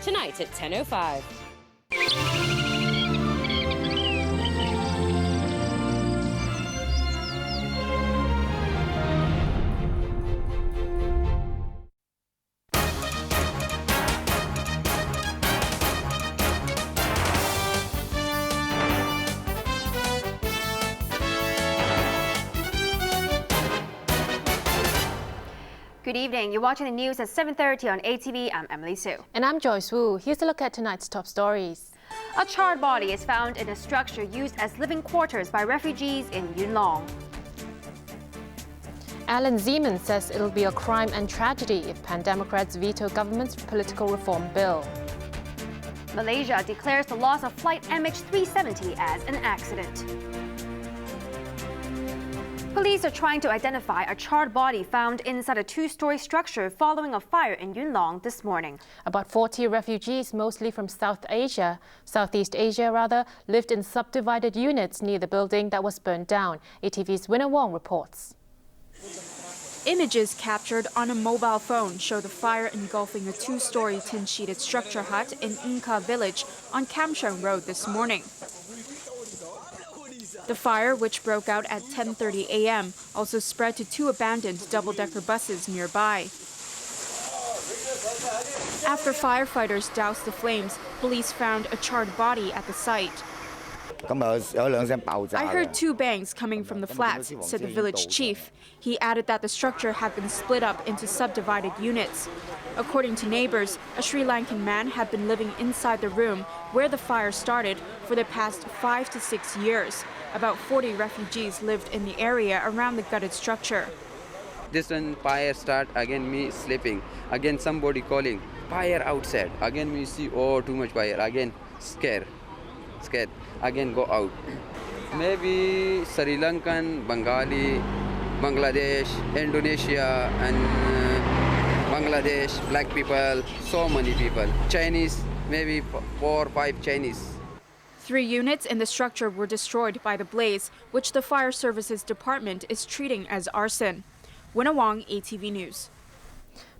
tonight at 10:05. Good evening. You're watching the news at 7:30 on ATV. I'm Emily Sue. And I'm Joyce Woo. Here's a look at tonight's top stories. A charred body is found in a structure used as living quarters by refugees in Yunlong. Alan Zeman says it'll be a crime and tragedy if Pan-Democrats veto government's political reform bill. Malaysia declares the loss of flight MH370 as an accident. Police are trying to identify a charred body found inside a two-story structure following a fire in Yunlong this morning. About 40 refugees, mostly from Southeast Asia, lived in subdivided units near the building that was burned down. ATV's Winner Wong reports. Images captured on a mobile phone show the fire engulfing a two-story tin-sheeted structure hut in Inka village on Kamshang Road this morning. The fire, which broke out at 10:30 a.m., also spread to two abandoned double-decker buses nearby. After firefighters doused the flames, police found a charred body at the site. I heard two bangs coming from the flats, said the village chief. He added that the structure had been split up into subdivided units. According to neighbors, a Sri Lankan man had been living inside the room where the fire started for the past 5 to 6 years. About 40 refugees lived in the area around the gutted structure. This one fire start, again me sleeping, again somebody calling, fire outside, again me see, oh too much fire, again scared, again go out. Maybe Sri Lankan, Bengali, Bangladesh, Indonesia and Bangladesh, black people, so many people. Chinese, maybe 4 or 5 Chinese. 3 units in the structure were destroyed by the blaze, which the Fire Services Department is treating as arson. Winner Wong, ATV News.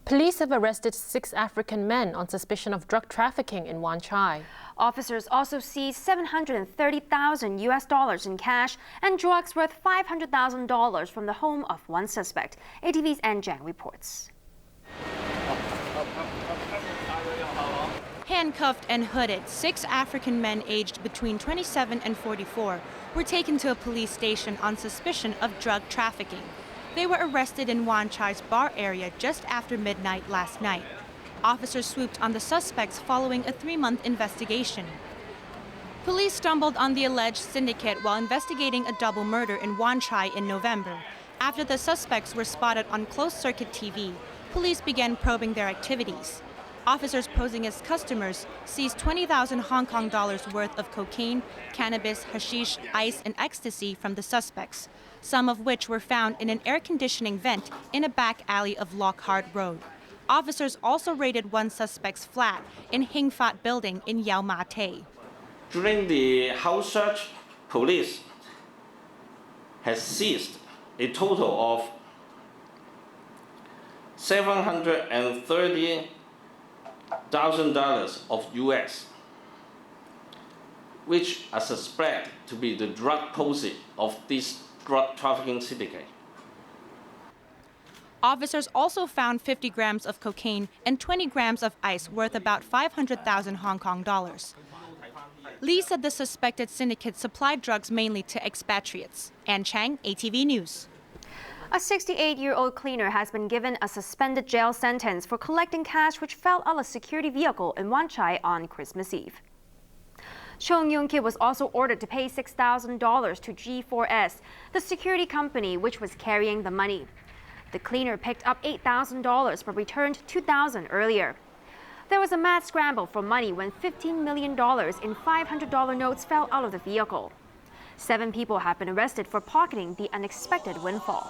Police have arrested 6 African men on suspicion of drug trafficking in Wan Chai. Officers also seized $730,000 in cash and drugs worth $500,000 from the home of one suspect. ATV's Ann Jang reports. Handcuffed and hooded, 6 African men aged between 27 and 44 were taken to a police station on suspicion of drug trafficking. They were arrested in Wan Chai's bar area just after midnight last night. Officers swooped on the suspects following a 3-month investigation. Police stumbled on the alleged syndicate while investigating a double murder in Wan Chai in November. After the suspects were spotted on closed-circuit TV, police began probing their activities. Officers posing as customers seized 20,000 Hong Kong dollars worth of cocaine, cannabis, hashish, ice, and ecstasy from the suspects, some of which were found in an air conditioning vent in a back alley of Lockhart Road. Officers also raided one suspect's flat in Hing Fat building in Yau Ma Tei. During the house search, police has seized a total of $730,000 of US, which are suspected to be the drug proceeds of this drug trafficking syndicate. Officers also found 50 grams of cocaine and 20 grams of ice worth about 500,000 Hong Kong dollars. Lee said the suspected syndicate supplied drugs mainly to expatriates. Ann Chang, ATV News. A 68-year-old cleaner has been given a suspended jail sentence for collecting cash which fell out of a security vehicle in Wan Chai on Christmas Eve. Chung Yun-kit was also ordered to pay $6,000 to G4S, the security company which was carrying the money. The cleaner picked up $8,000 but returned $2,000 earlier. There was a mad scramble for money when $15 million in $500 notes fell out of the vehicle. 7 people have been arrested for pocketing the unexpected windfall.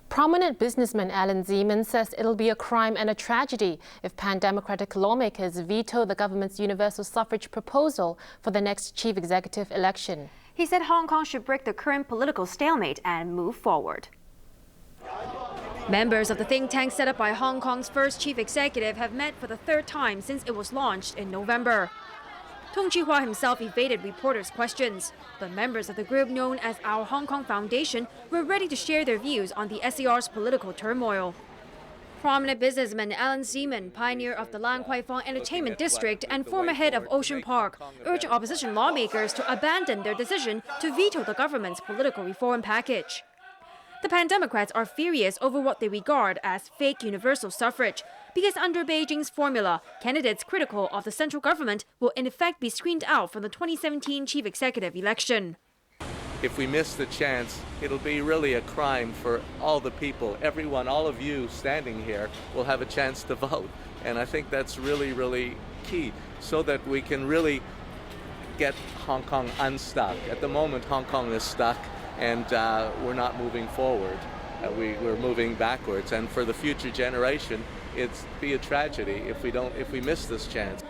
Prominent businessman Alan Zeman says it'll be a crime and a tragedy if pan-democratic lawmakers veto the government's universal suffrage proposal for the next chief executive election. He said Hong Kong should break the current political stalemate and move forward. Members of the think tank set up by Hong Kong's first chief executive have met for the third time since it was launched in November. Tung Chee-hwa himself evaded reporters' questions, but members of the group known as Our Hong Kong Foundation were ready to share their views on the SAR's political turmoil. Prominent businessman Alan Zeman, pioneer of the Lan Kwai Fong Entertainment District and former head of Ocean Park, urged opposition lawmakers to abandon their decision to veto the government's political reform package. The Pan-Democrats are furious over what they regard as fake universal suffrage, because under Beijing's formula, candidates critical of the central government will in effect be screened out from the 2017 chief executive election. If we miss the chance, it'll be really a crime for all the people. Everyone, all of you standing here will have a chance to vote. And I think that's really, really key so that we can really get Hong Kong unstuck. At the moment, Hong Kong is stuck and we're not moving forward. We're moving backwards. And for the future generation, it's be a tragedy if we miss this chance.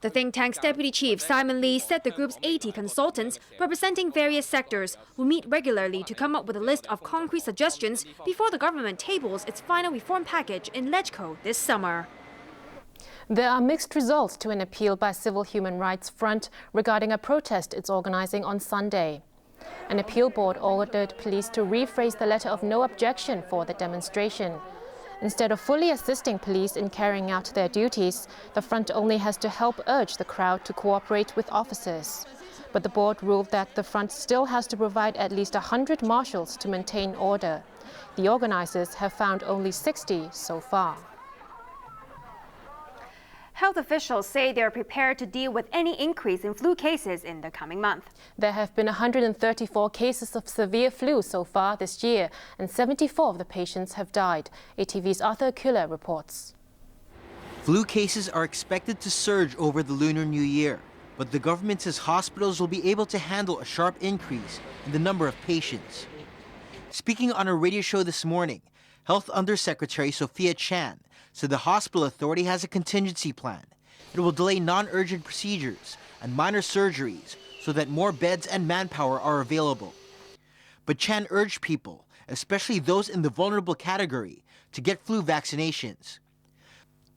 The think tank's deputy chief, Simon Lee, said the group's 80 consultants representing various sectors will meet regularly to come up with a list of concrete suggestions before the government tables its final reform package in LegCo this summer. There are mixed results to an appeal by Civil Human Rights Front regarding a protest it's organizing on Sunday. An appeal board ordered police to rephrase the letter of no objection for the demonstration. Instead of fully assisting police in carrying out their duties, the front only has to help urge the crowd to cooperate with officers. But the board ruled that the front still has to provide at least 100 marshals to maintain order. The organizers have found only 60 so far. Health officials say they are prepared to deal with any increase in flu cases in the coming month. There have been 134 cases of severe flu so far this year, and 74 of the patients have died. ATV's Arthur Killer reports. Flu cases are expected to surge over the Lunar New Year, but the government says hospitals will be able to handle a sharp increase in the number of patients. Speaking on a radio show this morning, Health Undersecretary Sophia Chan said the hospital authority has a contingency plan. It will delay non-urgent procedures and minor surgeries so that more beds and manpower are available. But Chan urged people, especially those in the vulnerable category, to get flu vaccinations.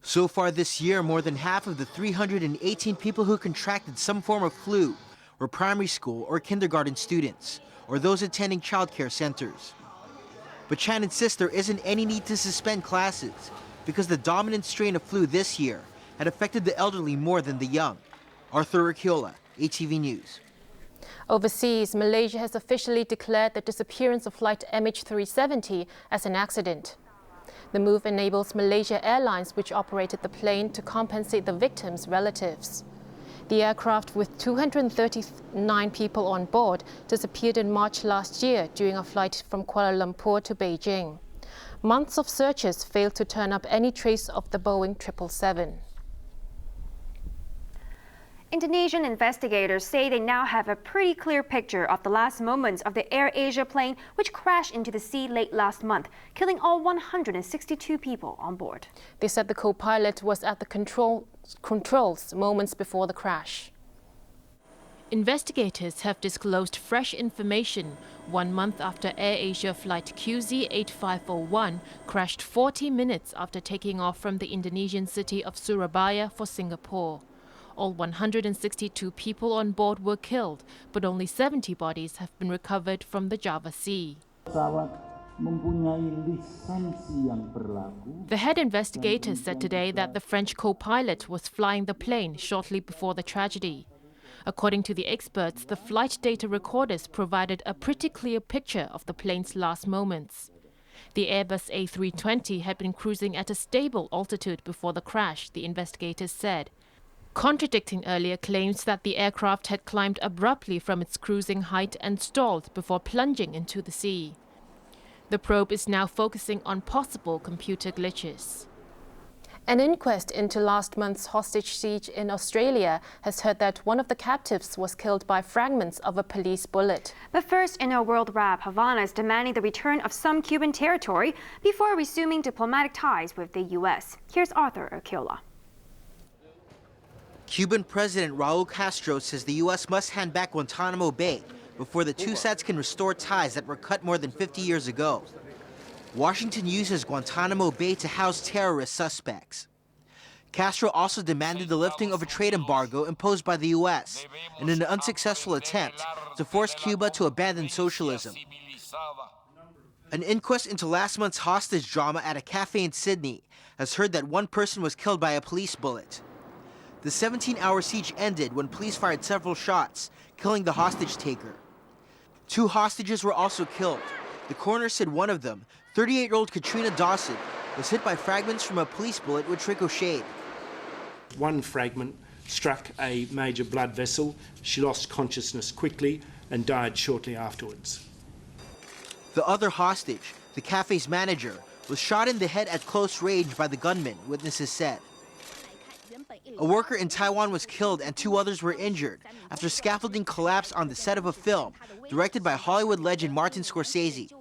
So far this year, more than half of the 318 people who contracted some form of flu were primary school or kindergarten students, or those attending childcare centers. But Chan insists there isn't any need to suspend classes because the dominant strain of flu this year had affected the elderly more than the young. Arthur Urquiola, ATV News. Overseas, Malaysia has officially declared the disappearance of flight MH370 as an accident. The move enables Malaysia Airlines, which operated the plane, to compensate the victims' relatives. The aircraft with 239 people on board disappeared in March last year during a flight from Kuala Lumpur to Beijing. Months of searches failed to turn up any trace of the Boeing 777. Indonesian investigators say they now have a pretty clear picture of the last moments of the AirAsia plane which crashed into the sea late last month, killing all 162 people on board. They said the co-pilot was at the controls moments before the crash. Investigators have disclosed fresh information 1 month after AirAsia flight QZ8501 crashed 40 minutes after taking off from the Indonesian city of Surabaya for Singapore. All 162 people on board were killed, but only 70 bodies have been recovered from the Java Sea. The head investigator said today that the French co-pilot was flying the plane shortly before the tragedy. According to the experts, the flight data recorders provided a pretty clear picture of the plane's last moments. The Airbus A320 had been cruising at a stable altitude before the crash, the investigators said, contradicting earlier claims that the aircraft had climbed abruptly from its cruising height and stalled before plunging into the sea. The probe is now focusing on possible computer glitches. An inquest into last month's hostage siege in Australia has heard that one of the captives was killed by fragments of a police bullet. But first, in a world wrap, Havana is demanding the return of some Cuban territory before resuming diplomatic ties with the U.S. Here's Arthur Urquiola. Cuban President Raul Castro says the U.S. must hand back Guantanamo Bay before the two sides can restore ties that were cut more than 50 years ago. Washington uses Guantanamo Bay to house terrorist suspects. Castro also demanded the lifting of a trade embargo imposed by the U.S. in an unsuccessful attempt to force Cuba to abandon socialism. An inquest into last month's hostage drama at a cafe in Sydney has heard that one person was killed by a police bullet. The 17-hour siege ended when police fired several shots, killing the hostage taker. 2 hostages were also killed. The coroner said one of them, 38-year-old Katrina Dawson, was hit by fragments from a police bullet which ricocheted. One fragment struck a major blood vessel. She lost consciousness quickly and died shortly afterwards. The other hostage, the cafe's manager, was shot in the head at close range by the gunman, witnesses said. A worker in Taiwan was killed and 2 others were injured after scaffolding collapsed on the set of a film directed by Hollywood legend Martin Scorsese.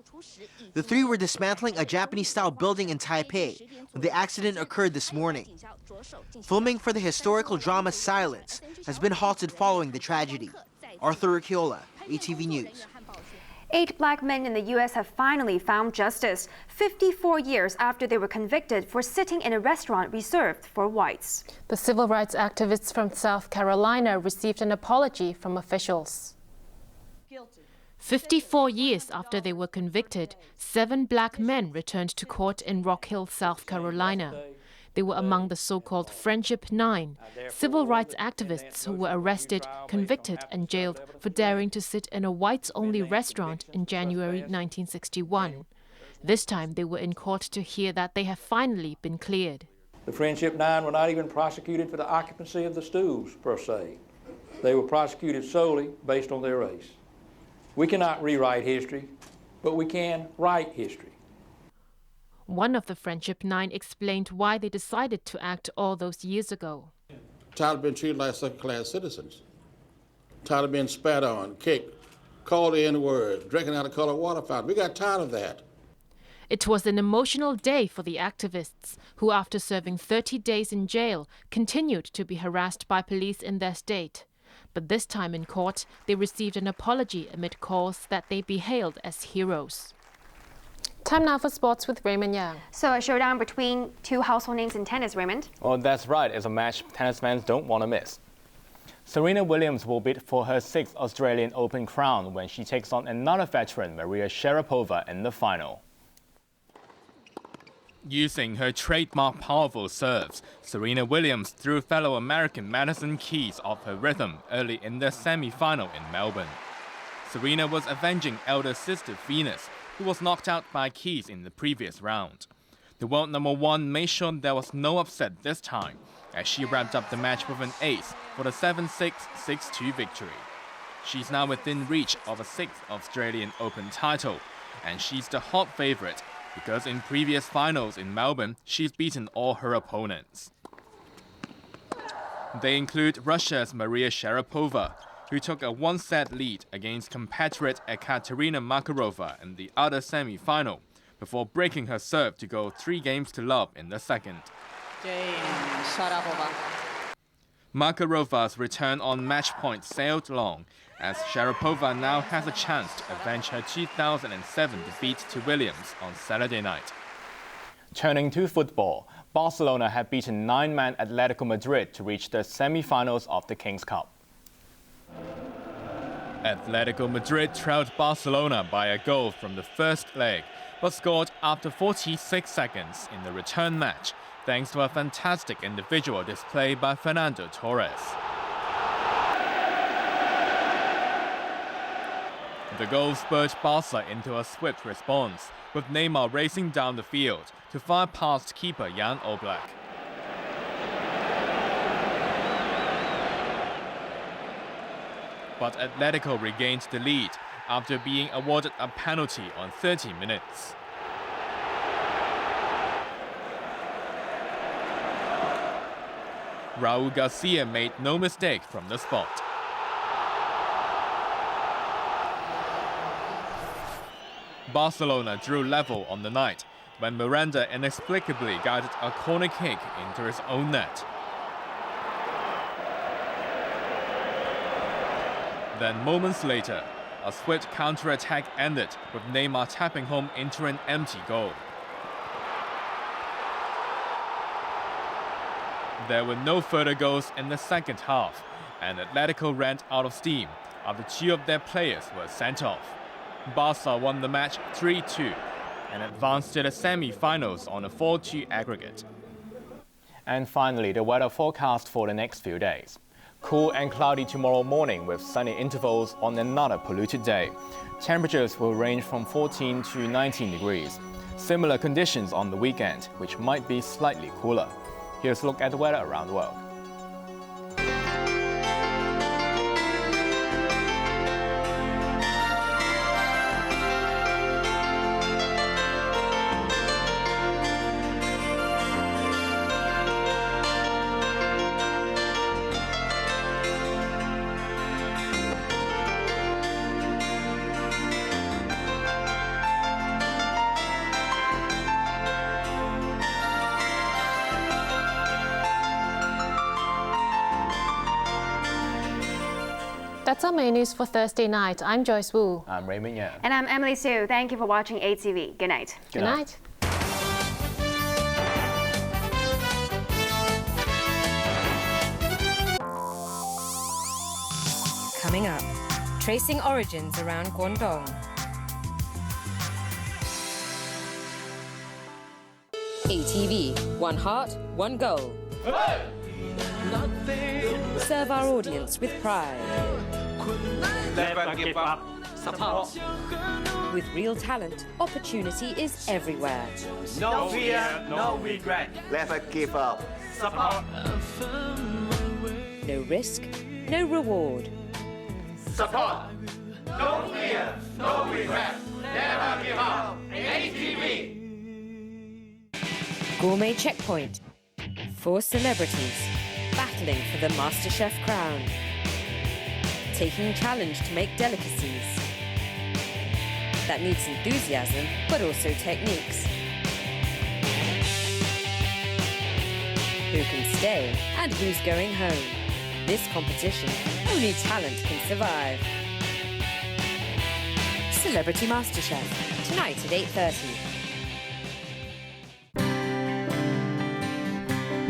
The 3 were dismantling a Japanese-style building in Taipei when the accident occurred this morning. Filming for the historical drama Silence has been halted following the tragedy. Arthur Urquiola, ATV News. 8 black men in the U.S. have finally found justice 54 years after they were convicted for sitting in a restaurant reserved for whites. The civil rights activists from South Carolina received an apology from officials. 54 years after they were convicted, 7 black men returned to court in Rock Hill, South Carolina. They were among the so-called Friendship 9, civil rights activists who were arrested, convicted and jailed for daring to sit in a whites-only restaurant in January 1961. This time they were in court to hear that they have finally been cleared. The Friendship 9 were not even prosecuted for the occupancy of the stools, per se. They were prosecuted solely based on their race. We cannot rewrite history, but we can write history. One of the Friendship 9 explained why they decided to act all those years ago. Tired of being treated like second-class citizens. Tired of being spat on, kicked, called the N-word, drinking out of colored water fountain. We got tired of that. It was an emotional day for the activists, who after serving 30 days in jail, continued to be harassed by police in their state. But this time in court, they received an apology amid calls that they be hailed as heroes. Time now for sports with Raymond Yang. So a showdown between 2 household names in tennis, Raymond. Well, that's right. It's a match tennis fans don't want to miss. Serena Williams will bid for her 6th Australian Open crown when she takes on another veteran, Maria Sharapova, in the final. Using her trademark powerful serves, Serena Williams threw fellow American Madison Keys off her rhythm early in the semi-final in Melbourne. Serena was avenging elder sister Venus, who was knocked out by Keys in the previous round. The world number 1 made sure there was no upset this time, as she wrapped up the match with an ace for the 7-6, 6-2 victory. She's now within reach of a 6th Australian Open title, and she's the hot favourite because in previous finals in Melbourne, she's beaten all her opponents. They include Russia's Maria Sharapova, who took a 1-set lead against compatriot Ekaterina Makarova in the other semi-final, before breaking her serve to go 3-0 in the second. Makarova's return on match point sailed long, as Sharapova now has a chance to avenge her 2007 defeat to Williams on Saturday night. Turning to football, Barcelona had beaten 9-man Atletico Madrid to reach the semi-finals of the King's Cup. Atletico Madrid trailed Barcelona by a goal from the first leg, but scored after 46 seconds in the return match, thanks to a fantastic individual display by Fernando Torres. The goal spurred Barca into a swift response, with Neymar racing down the field to fire past keeper Jan Oblak. But Atletico regained the lead after being awarded a penalty on 30 minutes. Raul Garcia made no mistake from the spot. Barcelona drew level on the night when Miranda inexplicably guided a corner kick into his own net. Then moments later, a swift counter-attack ended with Neymar tapping home into an empty goal. There were no further goals in the second half, and Atletico ran out of steam after 2 of their players were sent off. Barca won the match 3-2 and advanced to the semi-finals on a 4-2 aggregate. And finally, the weather forecast for the next few days. Cool and cloudy tomorrow morning with sunny intervals on another polluted day. Temperatures will range from 14 to 19 degrees. Similar conditions on the weekend, which might be slightly cooler. Here's a look at the weather around the world. That's our main news for Thursday night. I'm Joyce Woo. I'm Raymond Yang. And I'm Emily Sue. Thank you for watching ATV. Good night. Good night. Coming up, tracing origins around Guangdong. ATV, one heart, one goal. Hey! Serve our audience with pride. Never give up. Support. With real talent, opportunity is everywhere. No fear, no regret. Never give up. Support. No risk, no reward. Support. No fear, no regret. Never give up. ATV. Gourmet checkpoint. 4 celebrities battling for the MasterChef crown. Taking challenge to make delicacies. That needs enthusiasm, but also techniques. Who can stay and who's going home? This competition, only talent can survive. Celebrity MasterChef, tonight at 8:30.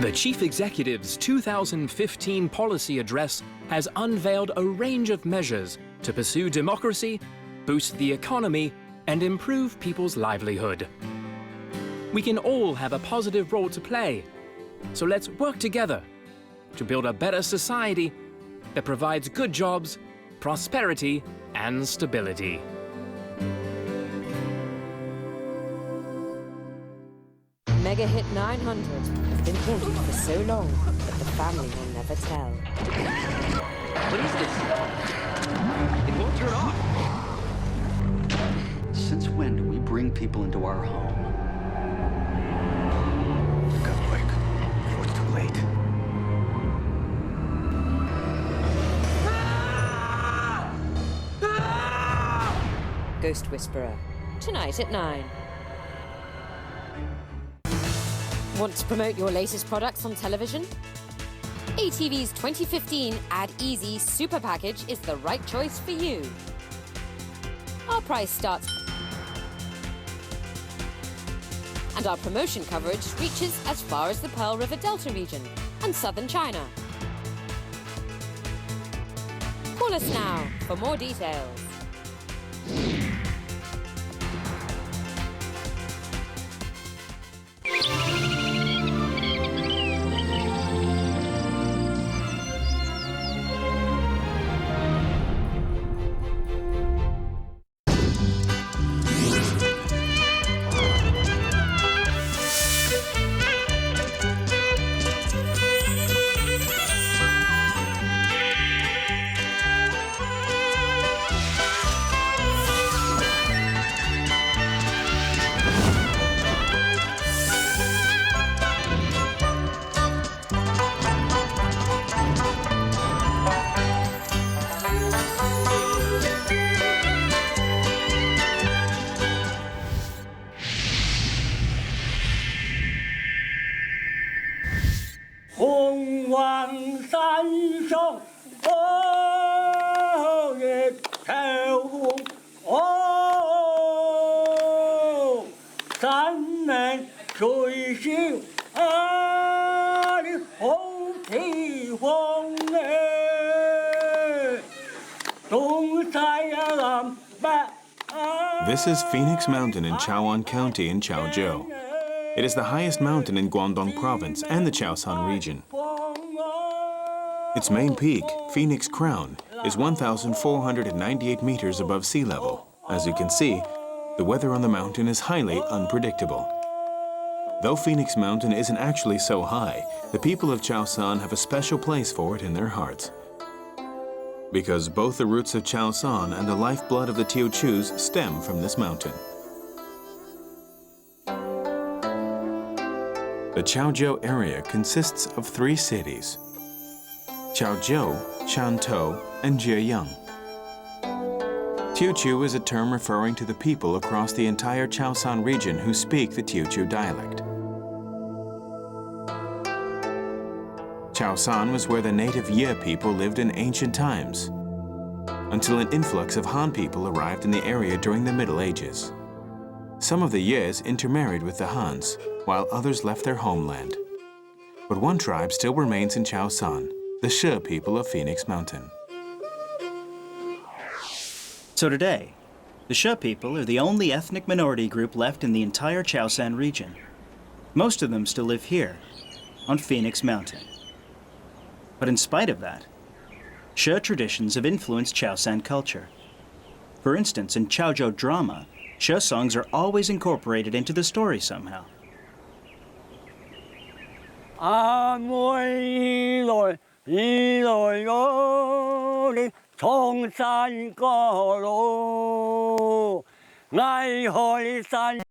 The Chief Executive's 2015 policy address has unveiled a range of measures to pursue democracy, boost the economy, and improve people's livelihood. We can all have a positive role to play, so let's work together to build a better society that provides good jobs, prosperity, and stability. Mega hit 900 has been haunted for so long that the family will never tell. What is this? It won't turn off. Since when do we bring people into our home? Got quick. Before it's too late. Ghost Whisperer, tonight at 9. Want to promote your latest products on television? ATV's 2015 Ad Easy Super Package is the right choice for you. Our price starts, and our promotion coverage reaches as far as the Pearl River Delta region and southern China. Call us now for more details. Oh, This is Phoenix Mountain in Chaoan County in Chaozhou. It is the highest mountain in Guangdong Province and the Chaoshan region. Its main peak, Phoenix Crown, is 1,498 meters above sea level. As you can see, the weather on the mountain is highly unpredictable. Though Phoenix Mountain isn't actually so high, the people of Chaoshan have a special place for it in their hearts. Because both the roots of Chaoshan and the lifeblood of the Teochews stem from this mountain. The Chaozhou area consists of 3 cities: Chaozhou, Shantou, and Jieyang. Teochew is a term referring to the people across the entire Chaoshan region who speak the Teochew dialect. Chaoshan was where the native Ye people lived in ancient times, until an influx of Han people arrived in the area during the Middle Ages. Some of the Yes intermarried with the Hans, while others left their homeland. But one tribe still remains in Chaoshan, the She people of Phoenix Mountain. So today, the She people are the only ethnic minority group left in the entire Chaoshan region. Most of them still live here, on Phoenix Mountain. But in spite of that, She traditions have influenced Chaoshan culture. For instance, in Chaozhou drama, She songs are always incorporated into the story somehow. 청산 거로 날 헐산